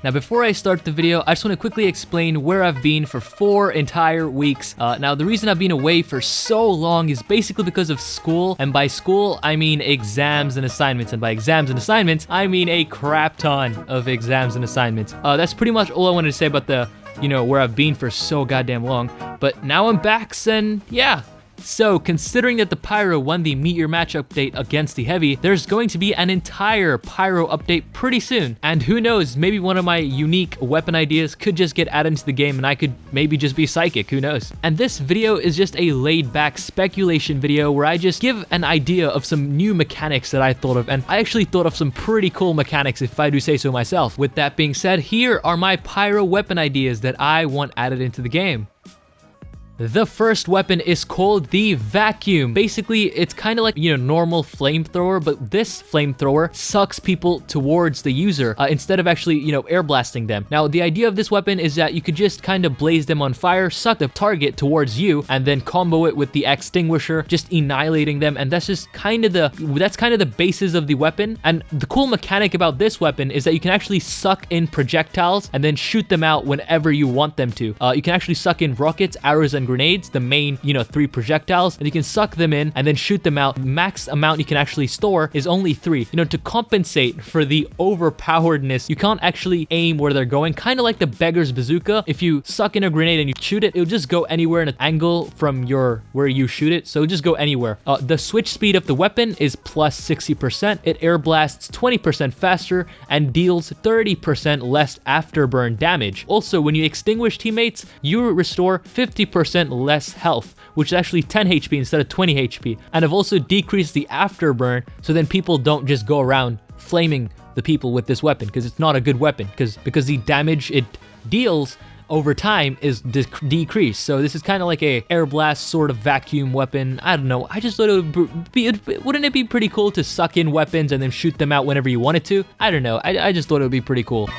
Now, before I start the video, I just want to quickly explain where I've been for 4 entire weeks. Now, the reason I've been away for so long is basically because of school, and by school, I mean exams and assignments, and by exams and assignments, I mean a crap ton of exams and assignments. That's pretty much all I wanted to say about the, where I've been for so goddamn long, but now I'm back, and yeah. So, considering that the Pyro won the Meet Your Match update against the Heavy, there's going to be an entire Pyro update pretty soon. And who knows, maybe one of my unique weapon ideas could just get added into the game and I could maybe just be psychic, who knows. And this video is just a laid-back speculation video where I just give an idea of some new mechanics that I thought of, and I actually thought of some pretty cool mechanics if I do say so myself. With that being said, here are my Pyro weapon ideas that I want added into the game. The first weapon is called the Vacuum. Basically, it's kind of like, normal flamethrower, but this flamethrower sucks people towards the user instead of actually, air blasting them. Now, the idea of this weapon is that you could just kind of blaze them on fire, suck the target towards you, and then combo it with the extinguisher, just annihilating them. And that's just kind of the basis of the weapon. And the cool mechanic about this weapon is that you can actually suck in projectiles and then shoot them out whenever you want them to. You can actually suck in rockets, arrows, and grenades, the main 3 projectiles, and you can suck them in and then shoot them out. Max amount you can actually store is only 3. To compensate for the overpoweredness, you can't actually aim where they're going, kind of like the beggar's bazooka. If you suck in a grenade and you shoot it, it'll just go anywhere in an angle from where you shoot it, so it'll just go anywhere. The switch speed of the weapon is plus 60%. It air blasts 20% faster and deals 30% less afterburn damage. Also, when you extinguish teammates, you restore 50% less health, which is actually 10 HP instead of 20 HP. And I've also decreased the afterburn, so then people don't just go around flaming the people with this weapon, because it's not a good weapon, because the damage it deals over time is decreased. So this is kind of like a air blast sort of vacuum weapon. I don't know. I just thought wouldn't it be pretty cool to suck in weapons and then shoot them out whenever you wanted to? I don't know. I just thought it would be pretty cool.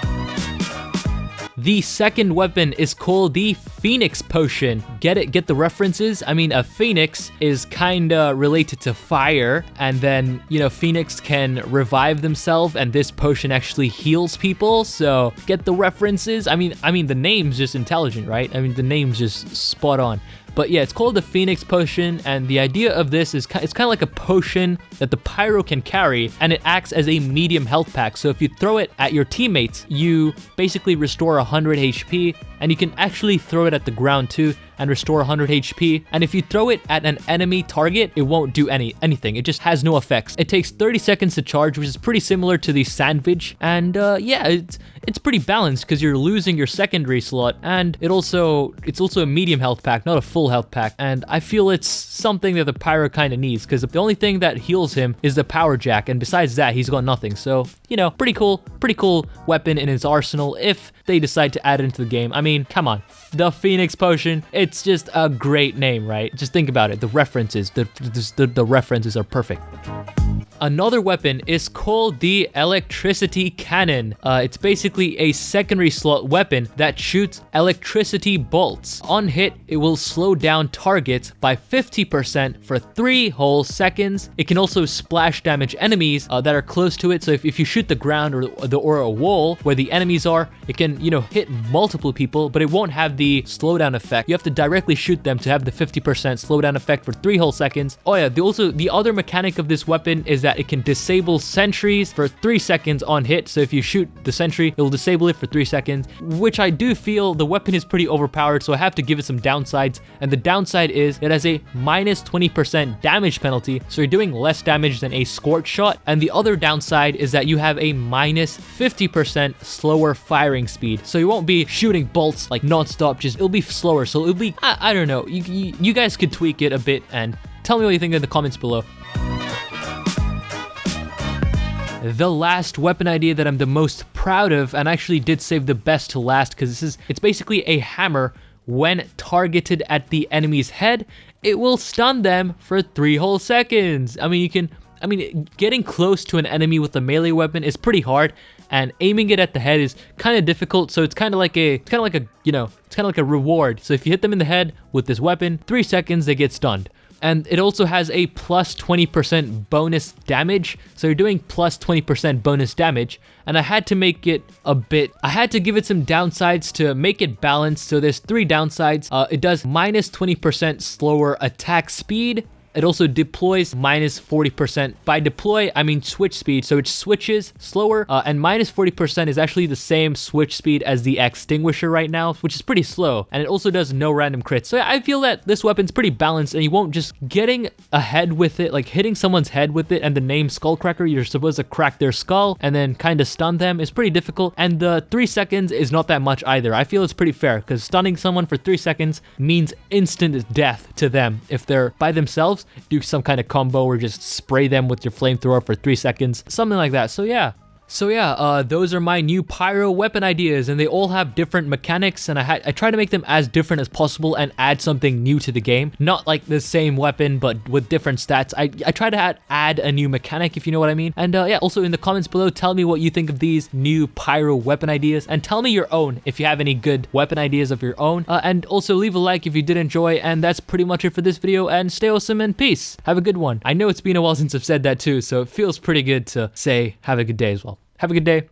The second weapon is called the Phoenix Potion. Get it? Get the references? I mean, a phoenix is kinda related to fire, and then, phoenix can revive themselves, and this potion actually heals people, so get the references? I mean, the name's just intelligent, right? I mean, the name's just spot on. But yeah, it's called the Phoenix Potion, and the idea of this is it's kind of like a potion that the Pyro can carry, and it acts as a medium health pack. So if you throw it at your teammates, you basically restore 100 HP, and you can actually throw it at the ground too and restore 100 HP. And if you throw it at an enemy target, it won't do anything. It just has no effects. It takes 30 seconds to charge, which is pretty similar to the Sandwich. And yeah, it's pretty balanced because you're losing your secondary slot, and it's also a medium health pack, not a full health pack. And I feel it's something that the Pyro kind of needs, because the only thing that heals him is the power jack, and besides that, he's got nothing. So, pretty cool weapon in his arsenal if they decide to add it into the game. I mean, come on. The Phoenix Potion, it's just a great name, right? Just think about it. The references, the references are perfect. Another weapon is called the Electricity Cannon. It's basically a secondary slot weapon that shoots electricity bolts. On hit, it will slow down targets by 50% for 3 whole seconds. It can also splash damage enemies that are close to it. So if you shoot the ground or a wall where the enemies are, it can, hit multiple people, but it won't have the slowdown effect. You have to directly shoot them to have the 50% slowdown effect for 3 whole seconds. Oh yeah, the other mechanic of this weapon is that it can disable sentries for 3 seconds on hit. So if you shoot the sentry, it will disable it for 3 seconds, which I do feel the weapon is pretty overpowered, so I have to give it some downsides. And the downside is it has a minus 20% damage penalty, so you're doing less damage than a scorch shot. And the other downside is that you have a minus 50% slower firing speed, so you won't be shooting bolts like non-stop, it'll be slower. So it'll be, I don't know, you guys could tweak it a bit and tell me what you think in the comments below. The last weapon idea that I'm the most proud of, and actually did save the best to last, because it's basically a hammer. When targeted at the enemy's head, it will stun them for 3 whole seconds. I mean, getting close to an enemy with a melee weapon is pretty hard, and aiming it at the head is kind of difficult. So it's kind of like a reward. So if you hit them in the head with this weapon, 3 seconds, they get stunned. And it also has a plus 20% bonus damage. So you're doing plus 20% bonus damage. And I had to make it I had to give it some downsides to make it balanced. So there's 3 downsides. It does minus 20% slower attack speed. It also deploys minus 40%. By deploy, I mean switch speed, so it switches slower, and minus 40% is actually the same switch speed as the Extinguisher right now, which is pretty slow, and it also does no random crits. So yeah, I feel that this weapon's pretty balanced, and you won't just getting ahead with it, like hitting someone's head with it, and the name Skullcracker, you're supposed to crack their skull, and then kind of stun them. It's pretty difficult, and the 3 seconds is not that much either. I feel it's pretty fair, because stunning someone for 3 seconds means instant death to them. If they're by themselves, do some kind of combo or just spray them with your flamethrower for 3 seconds, something like that. So yeah, those are my new Pyro weapon ideas, and they all have different mechanics, and I try to make them as different as possible and add something new to the game. Not like the same weapon, but with different stats. I try to add a new mechanic, if you know what I mean. And yeah, also in the comments below, tell me what you think of these new Pyro weapon ideas, and tell me your own if you have any good weapon ideas of your own. And also leave a like if you did enjoy, and that's pretty much it for this video, and stay awesome and peace. Have a good one. I know it's been a while since I've said that too, so it feels pretty good to say have a good day as well. Have a good day.